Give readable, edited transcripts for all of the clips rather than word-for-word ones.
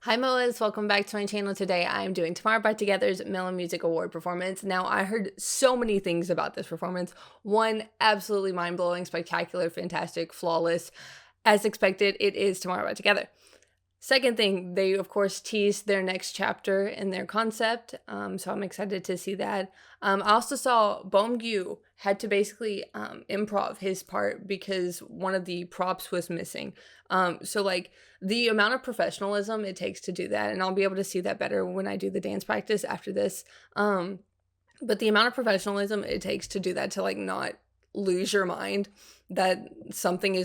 Hi Moas, welcome back to my channel. Today I am doing Tumoroubaitugether's Melon Music Award performance. Now I heard so many things about this performance. One, absolutely mind-blowing, spectacular, fantastic, flawless. As expected, it is Tumoroubaitugether. Second thing, they of course teased their next chapter in their concept, so I'm excited to see that. I also saw Bomgyu had to basically improv his part because one of the props was missing. So like the amount of professionalism it takes to do that, and I'll be able to see that better when I do the dance practice after this. But the amount of professionalism it takes to do that, to like not lose your mind that something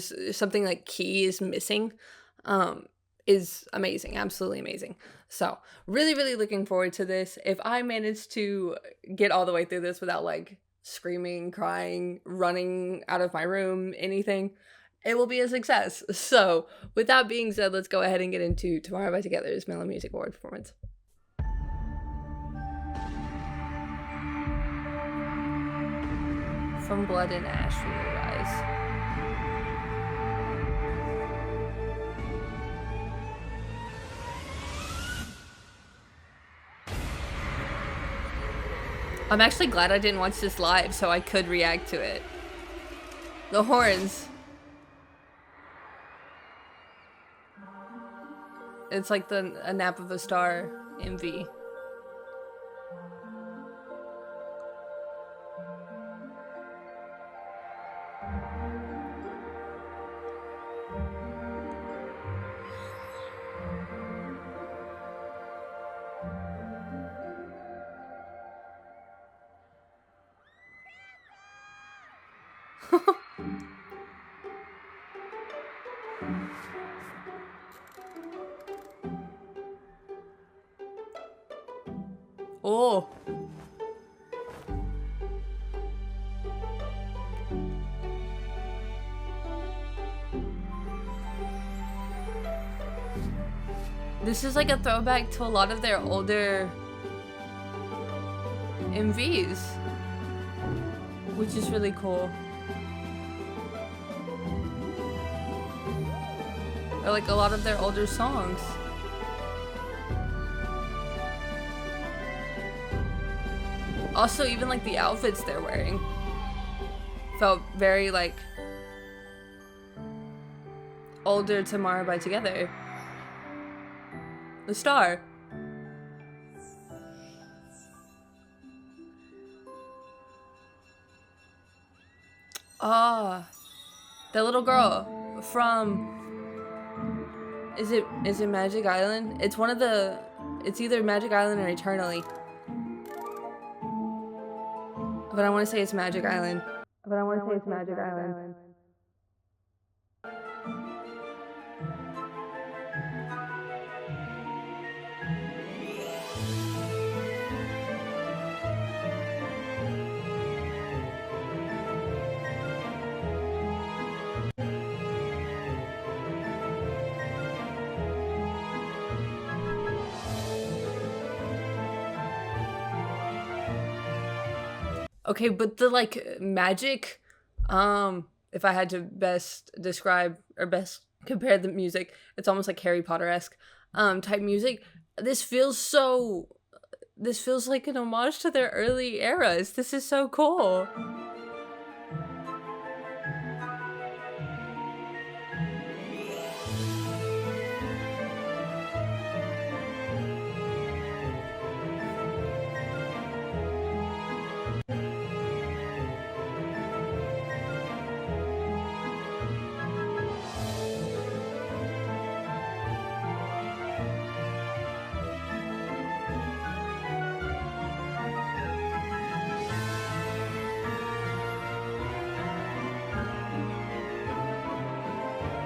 like key is missing, is amazing, absolutely amazing. So really looking forward to this. If I manage to get all the way through this without like screaming, crying, running out of my room, anything, it will be a success. So with that being said, let's go ahead and get into Tumoroubaitugether's Melon Music Award performance. From blood and ash we will rise. I'm actually glad I didn't watch this live so I could react to it. The horns. It's like a nap of a star MV. Oh. This is like a throwback to a lot of their older MVs, which is really cool. Or like a lot of their older songs. Also, even like the outfits they're wearing felt very like older Tumoroubaitugether. The star. Ah, the little girl from, is it Magic Island? It's one of the, it's either Magic Island or Eternally. But I want to say it's Magic Island. Okay, but the like magic, if I had to best describe or best compare the music, it's almost like Harry Potter-esque type music. This feels like an homage to their early eras. This is so cool.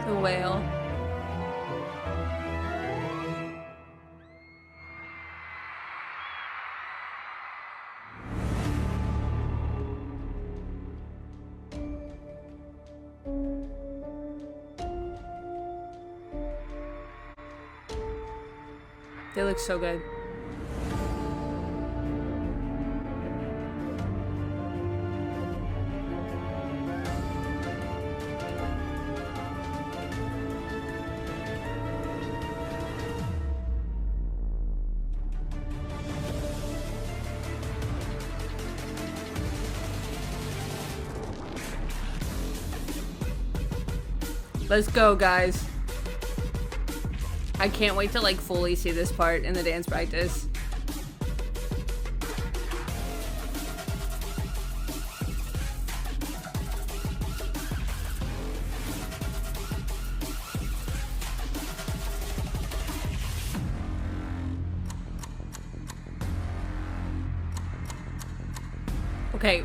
The whale. They look so good. Let's go, guys. I can't wait to like fully see this part in the dance practice. Okay.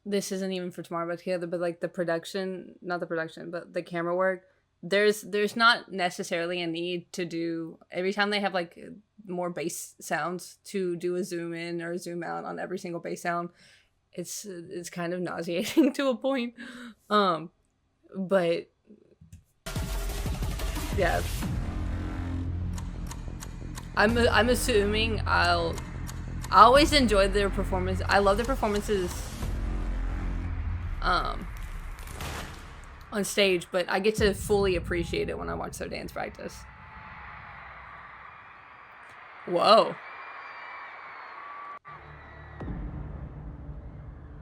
This isn't even for Tomorrow But Together, but like the production, not the production, but the camera work. There's not necessarily a need to do every time they have like more bass sounds to do a zoom in or a zoom out on every single bass sound. It's kind of nauseating to a point. But yeah. I'm assuming I always enjoy their performance. I love their performances on stage, but I get to fully appreciate it when I watch their dance practice. Whoa.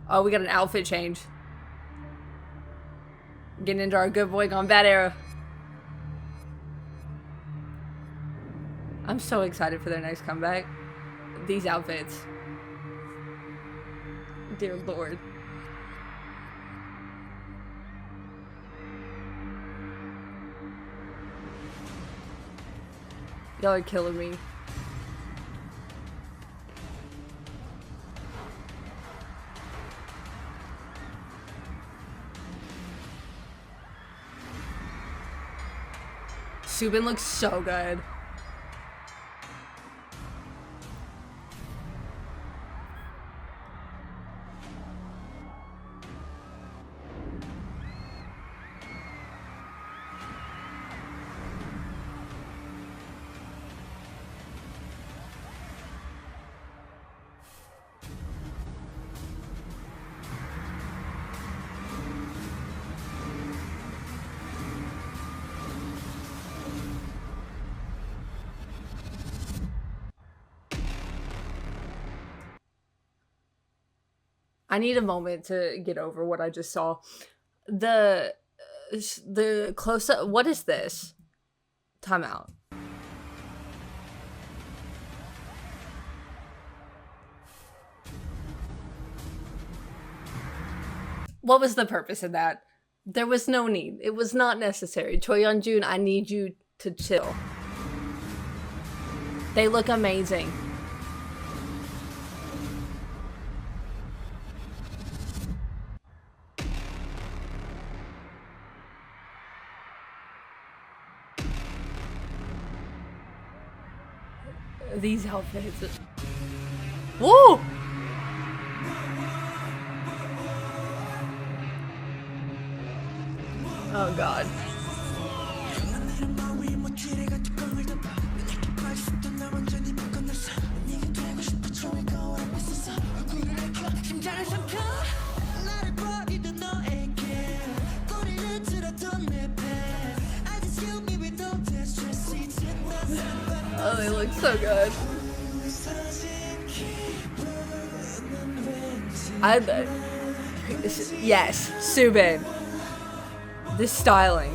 Oh, we got an outfit change. Getting into our good boy gone bad era. I'm so excited for their next comeback. These outfits. Dear Lord. Y'all are killing me. Subin looks so good. I need a moment to get over what I just saw. The close-up, what is this? Time out. What was the purpose of that? There was no need. It was not necessary. Choi Yeon-jun, I need you to chill. They look amazing. These outfits. Woo! Oh God. Oh, they look so good. Yes, Subin. This styling.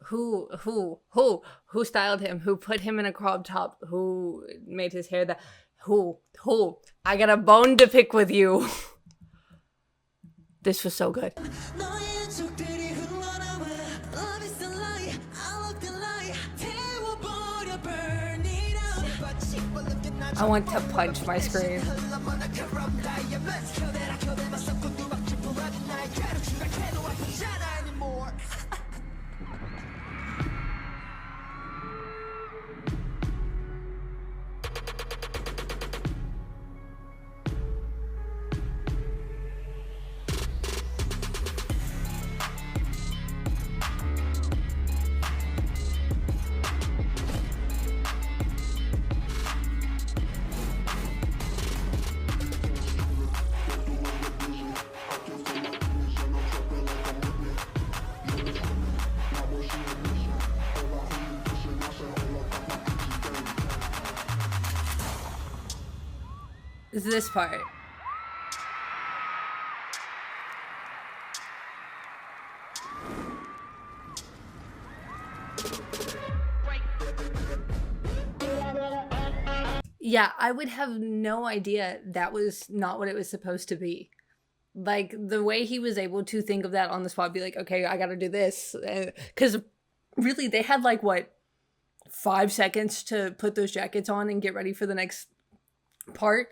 Who styled him? Who put him in a crop top? Who made his hair that? Who? I got a bone to pick with you. This was so good. I want to punch my screen. Is this part. Yeah, I would have no idea that was not what it was supposed to be. Like, the way he was able to think of that on the spot, be like, okay, I gotta do this. Because really, they had like, what, 5 seconds to put those jackets on and get ready for the next part.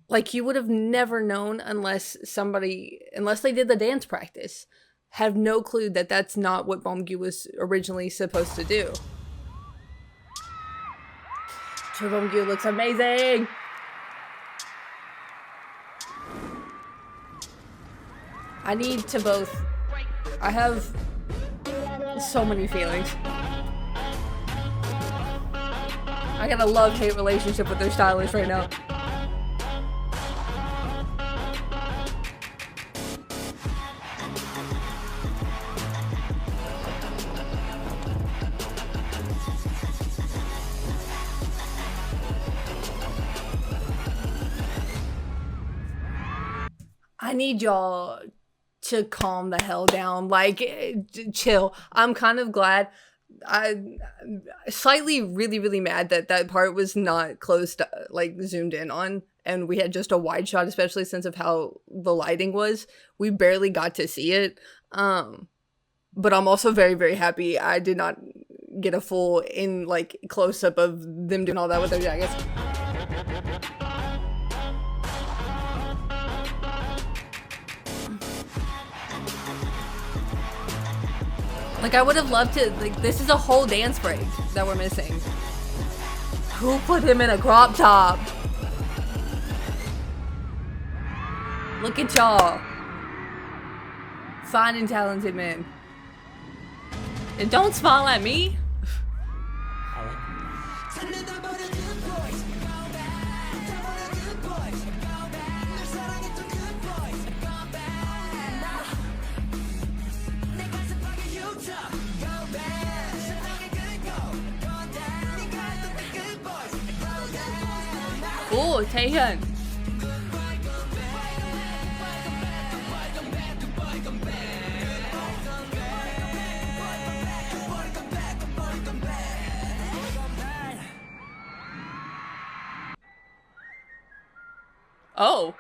Like, you would have never known unless they did the dance practice. Have no clue that that's not what Beomgyu was originally supposed to do. Beomgyu looks amazing! I have so many feelings. I got a love-hate relationship with their stylist right now. I need y'all to calm the hell down. Like, chill. I'm kind of glad. I'm slightly really mad that that part was not close, like, zoomed in on, and we had just a wide shot, especially since of how the lighting was. We barely got to see it. But I'm also very happy I did not get a full in, like, close up of them doing all that with their jackets. Like, I would have loved to, like, this is a whole dance break that we're missing. Who put him in a crop top? Look at y'all. Fine and talented men. And don't smile at me. Oh, Taehyun. Oh,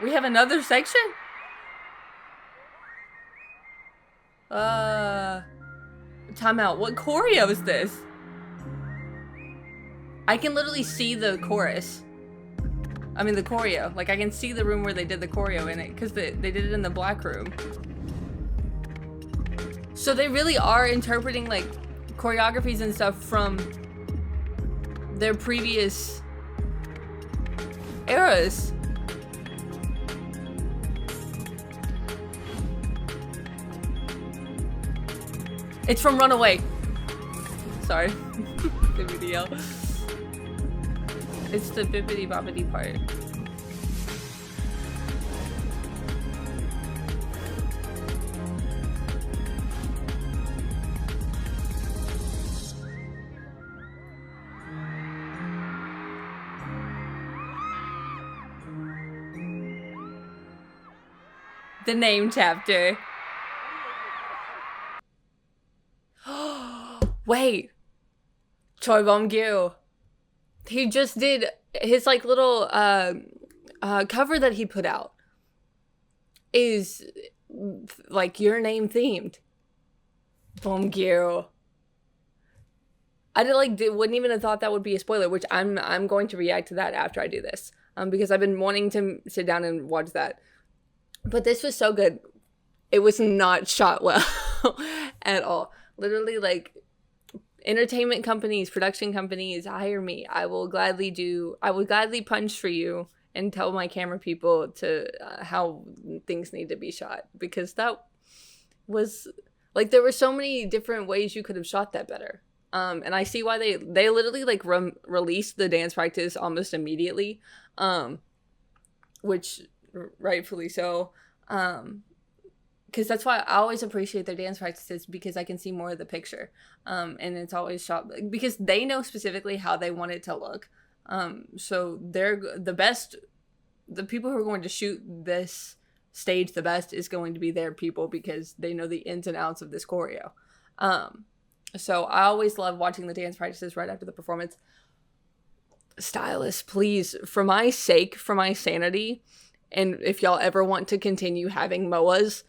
we have another section? Time out. What choreo is this? I can literally see the chorus. I mean the choreo. Like, I can see the room where they did the choreo in it, because they did it in the black room. So they really are interpreting, like, choreographies and stuff from their previous eras. It's from Runaway. Sorry. The video. It's the bibbidi bobbidi part. The name chapter. Wait, Choi Bom-gyu. He just did his like little cover that he put out is like Your Name themed. Bom-gyu. I wouldn't even have thought that would be a spoiler, which I'm going to react to that after I do this, because I've been wanting to sit down and watch that. But this was so good. It was not shot well at all. Literally, like, entertainment companies, production companies, hire me. I would gladly punch for you and tell my camera people to how things need to be shot, because that was like, there were so many different ways you could have shot that better. And I see why they literally like released the dance practice almost immediately, which rightfully so. Because that's why I always appreciate their dance practices, because I can see more of the picture. And it's always shot because they know specifically how they want it to look. So they're the best. The people who are going to shoot this stage the best is going to be their people, because they know the ins and outs of this choreo. So I always love watching the dance practices right after the performance. Stylists, please, for my sake, for my sanity, and if y'all ever want to continue having MOAs,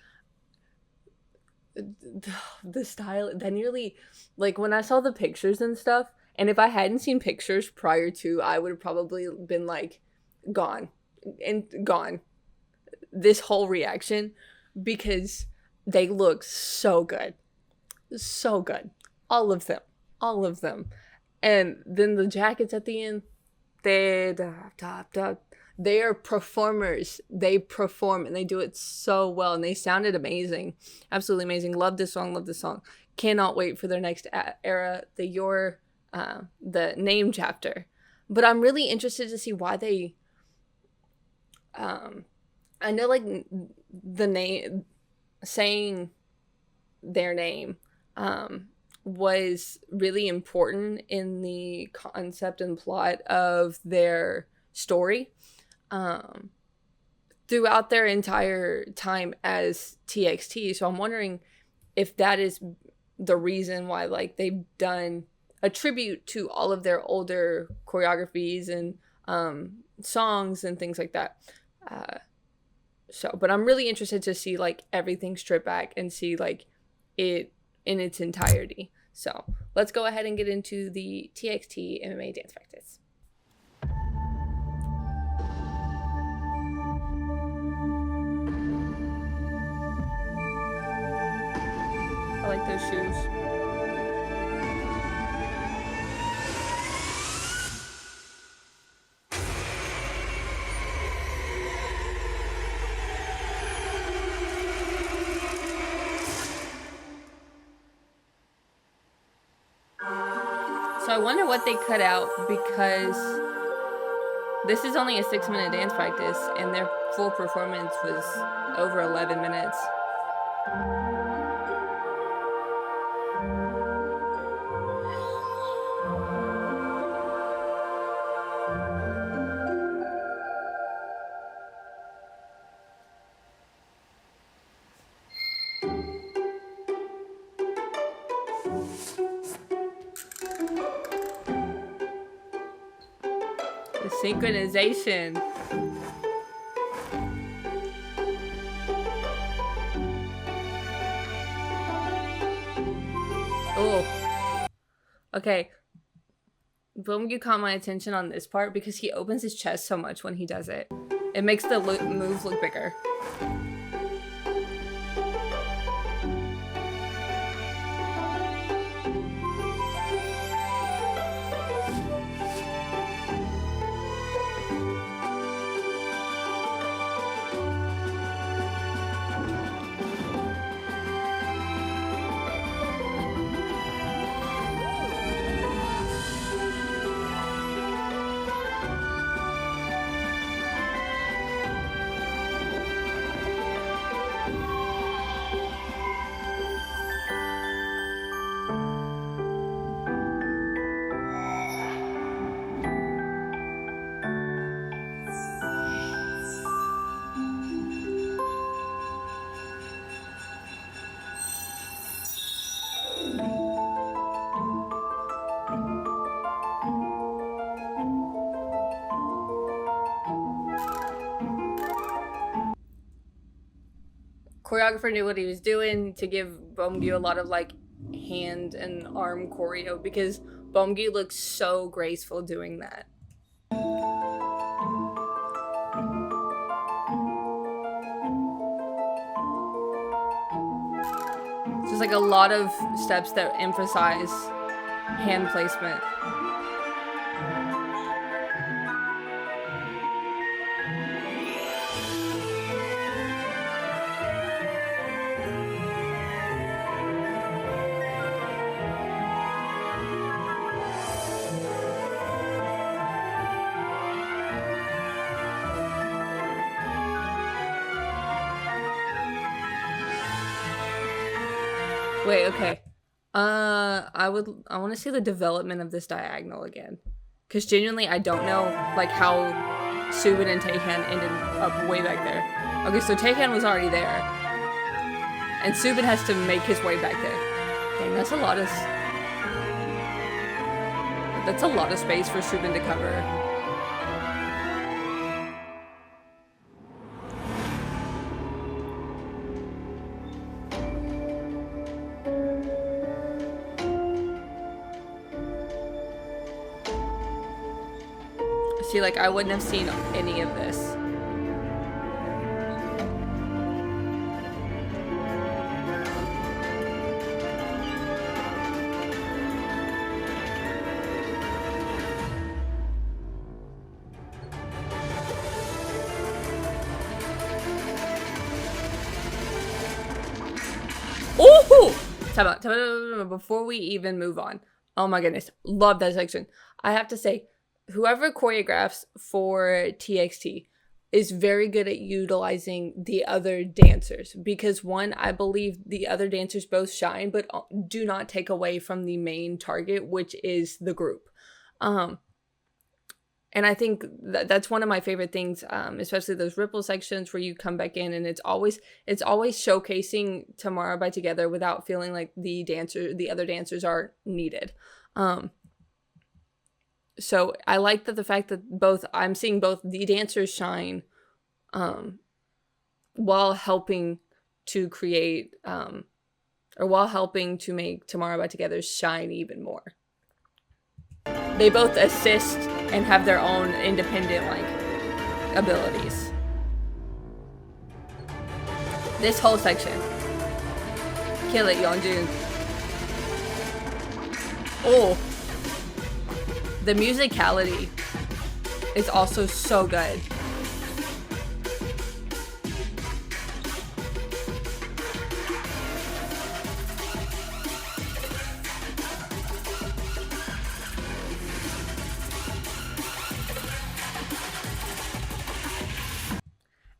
the style, that nearly, like, when I saw the pictures and stuff, and if I hadn't seen pictures prior to, I would have probably been like, gone. This whole reaction, because they look so good. So good. All of them. And then the jackets at the end, they are performers. They perform, and they do it so well, and they sounded amazing. Absolutely amazing. Love this song. Cannot wait for their next era, the name chapter. But I'm really interested to see why they, I know, like, the name, saying their name, was really important in the concept and plot of their story, throughout their entire time as TXT. So I'm wondering if that is the reason why, like, they've done a tribute to all of their older choreographies and songs and things like that. But I'm really interested to see, like, everything stripped back and see, like, it in its entirety. So let's go ahead and get into the TXT MMA dance practice. I like those shoes. So I wonder what they cut out, because this is only a 6-minute dance practice and their full performance was over 11 minutes. The synchronization. Oh. Okay. Bom-gyu caught my attention on this part because he opens his chest so much when he does it. It makes the moves look bigger. choreographer knew what he was doing to give Beomgyu a lot of like hand and arm choreo, because Beomgyu looks so graceful doing that. Just like a lot of steps that emphasize hand placement. Wait, okay. I want to see the development of this diagonal again, because genuinely I don't know like how Subin and Taehyun ended up way back there. Okay, so Taehyun was already there, and Subin has to make his way back there. Dang, that's a lot of space for Subin to cover. See, like, I wouldn't have seen any of this. Oh! Time out. Before we even move on. Oh my goodness. Love that section. I have to say, whoever choreographs for TXT is very good at utilizing the other dancers, because one, I believe the other dancers both shine, but do not take away from the main target, which is the group. And I think that's one of my favorite things, especially those ripple sections where you come back in and it's always showcasing Tomorrowbytogether without feeling like the other dancers are needed. So I like that the fact that I'm seeing both the dancers shine while helping to create or while helping to make Tomorrowbytogether shine even more. They both assist and have their own independent like abilities. This whole section. Kill it, Yeonjun. Oh. The musicality is also so good.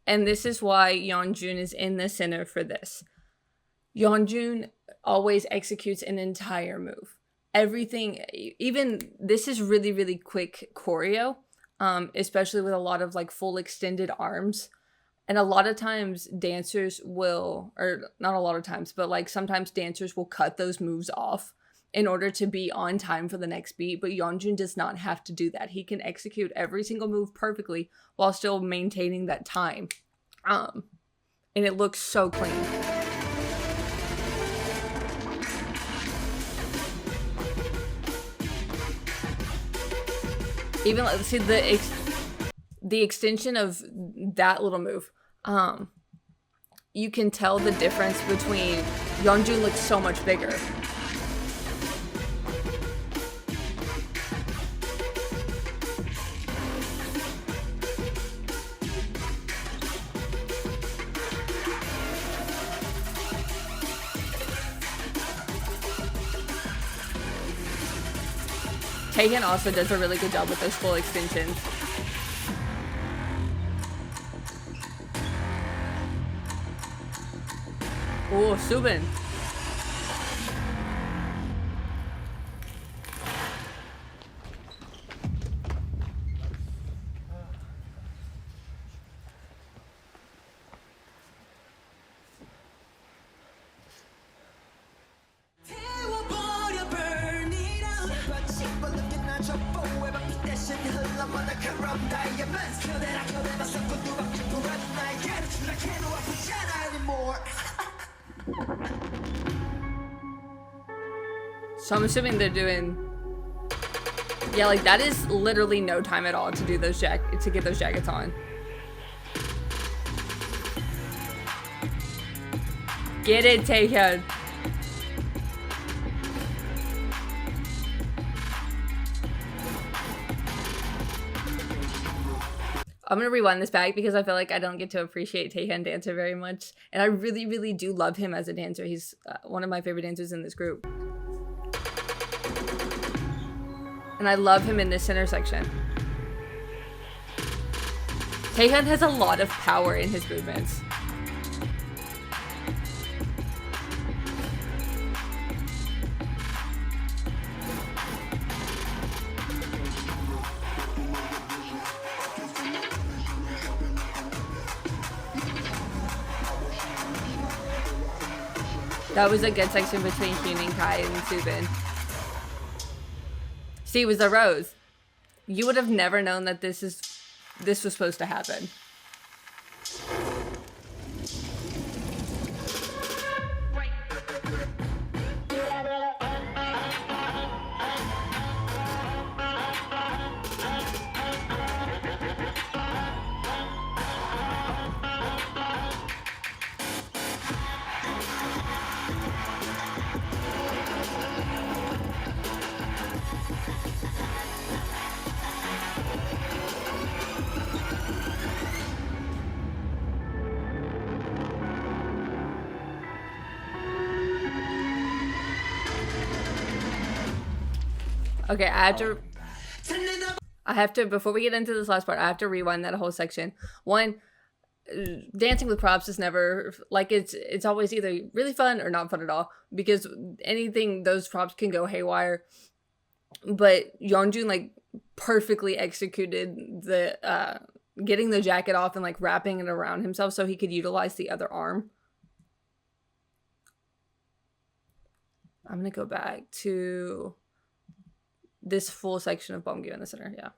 And this is why Yeonjun is in the center for this. Yeonjun always executes an entire move. Everything, even this is really, really quick choreo, especially with a lot of like full extended arms. And a lot of times dancers will, or not a lot of times, but like sometimes dancers will cut those moves off in order to be on time for the next beat. But Yeonjun does not have to do that. He can execute every single move perfectly while still maintaining that time. And it looks so clean. Even see the extension of that little move. You can tell the difference between Yeonjun looks so much bigger. Taehyun also does a really good job with those full extensions. Oh, Subin. Diamonds, So I'm assuming they're doing, yeah, like that is literally no time at all to do those to get those jackets on. Get it, Taehyun. I'm gonna rewind this back because I feel like I don't get to appreciate Taehyun dancer very much, and I really, really do love him as a dancer. He's one of my favorite dancers in this group, and I love him in this center section. Taehyun has a lot of power in his movements. That was a good section between Hyun, Kai, and Subin. See, it was a rose. You would have never known that this was supposed to happen. Okay, I have to, before we get into this last part, I have to rewind that whole section. One, dancing with props is never, like, it's always either really fun or not fun at all, because anything, those props can go haywire. But Yeonjun, like, perfectly executed the, getting the jacket off and, like, wrapping it around himself so he could utilize the other arm. I'm gonna go back to this full section of Bomgyu in the center, yeah.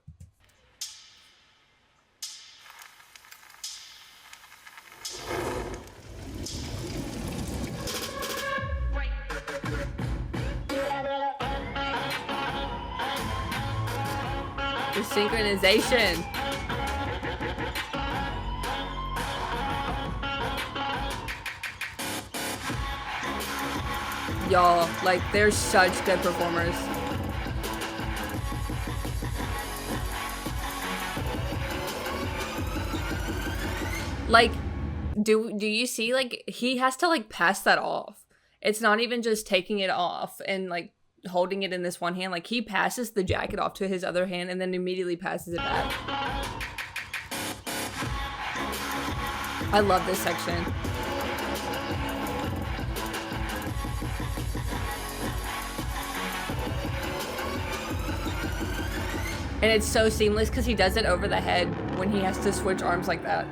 The synchronization. Y'all, like, they're such good performers. Like, do you see, like, he has to, like, pass that off. It's not even just taking it off and, like, holding it in this one hand. Like, he passes the jacket off to his other hand and then immediately passes it back. I love this section. And it's so seamless because he does it over the head when he has to switch arms like that.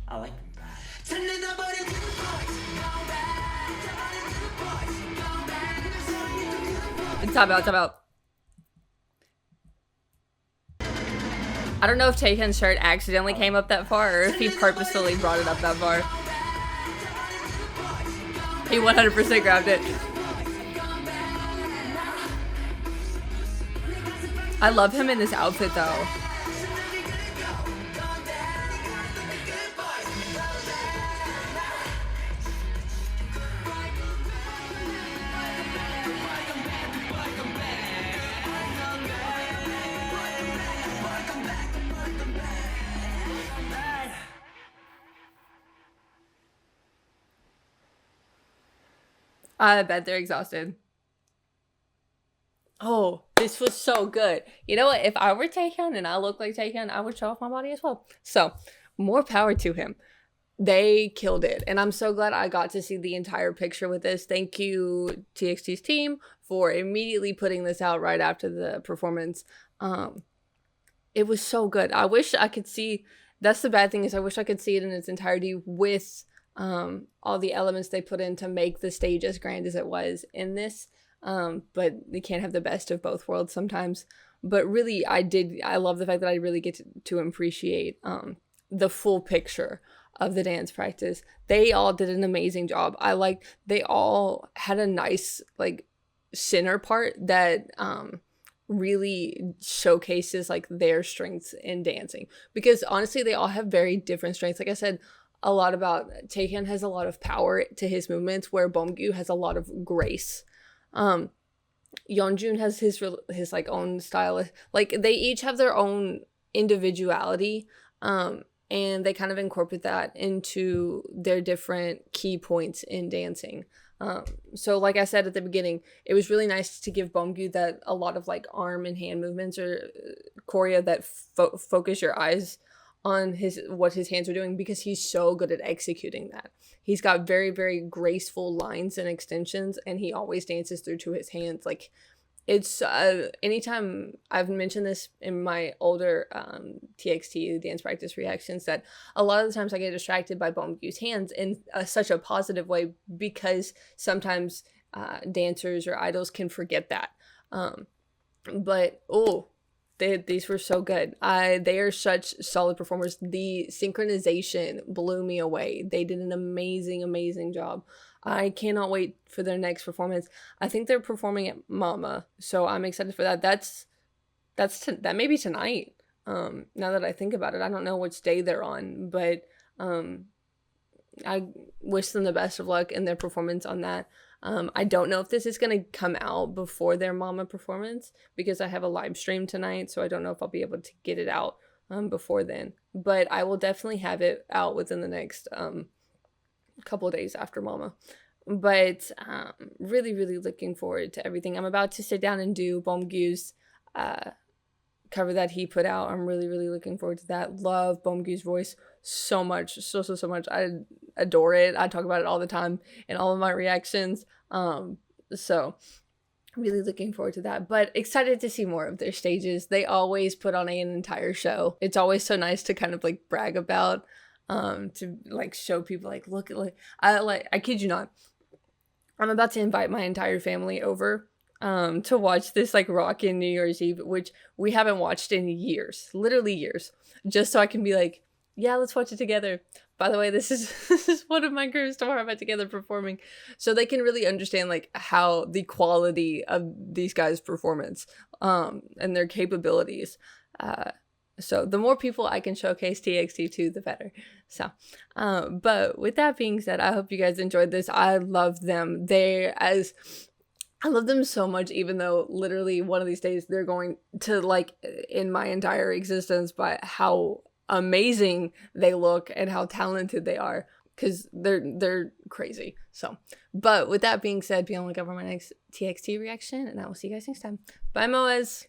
I like Time out. I don't know if Taehyun's shirt accidentally came up that far or if he purposefully brought it up that far. He 100% grabbed it. I love him in this outfit though. I bet they're exhausted. Oh, this was so good. You know what? If I were Taehyun and I looked like Taehyun, I would show off my body as well. So, more power to him. They killed it. And I'm so glad I got to see the entire picture with this. Thank you, TXT's team, for immediately putting this out right after the performance. It was so good. I wish I could see, that's the bad thing, is I wish I could see it in its entirety with all the elements they put in to make the stage as grand as it was in this. But they can't have the best of both worlds sometimes. But really, I love the fact that I really get to appreciate the full picture of the dance practice. They all did an amazing job. They all had a nice like center part that really showcases like their strengths in dancing, because honestly they all have very different strengths. Like I said, a lot about Taehyun has a lot of power to his movements, where Beomgyu has a lot of grace. Yeonjun has his like own style. Like they each have their own individuality, and they kind of incorporate that into their different key points in dancing. So like I said at the beginning, it was really nice to give Beomgyu that a lot of like arm and hand movements or choreo that focus your eyes on what his hands are doing, because he's so good at executing that. He's got very, very graceful lines and extensions, and he always dances through to his hands. Like it's anytime I've mentioned this in my older TXT dance practice reactions, that a lot of the times I get distracted by Beomgyu's hands in such a positive way, because sometimes dancers or idols can forget that. These were so good. They are such solid performers. The synchronization blew me away. They did an amazing job. I cannot wait for their next performance. I think they're performing at Mama, so I'm excited for that. That may be tonight. Now that I think about it, I don't know which day they're on, but I wish them the best of luck in their performance on that. I don't know if this is going to come out before their Mama performance, because I have a live stream tonight, so I don't know if I'll be able to get it out before then. But I will definitely have it out within the next couple of days after Mama. But really looking forward to everything. I'm about to sit down and do Beomgyu's cover that he put out. I'm really looking forward to that. Love Beomgyu's voice so much, so much. I adore it. I talk about it all the time in all of my reactions. So really looking forward to that, but excited to see more of their stages. They always put on an entire show. It's always so nice to kind of like brag about, to like show people like, look at I kid you not, I'm about to invite my entire family over to watch this like rockin' New Year's Eve, which we haven't watched in years, literally years, just so I can be like, yeah, let's watch it together. By the way, this is one of my groups tomorrow by Together performing, so they can really understand like how the quality of these guys' performance and their capabilities. So the more people I can showcase TXT to, the better. So, but with that being said, I hope you guys enjoyed this. I love them. I love them so much, even though literally one of these days they're going to like in my entire existence by how amazing they look and how talented they are, because they're crazy. So, but with that being said, be on the lookout for my next TXT reaction, and I will see you guys next time. Bye, Moas.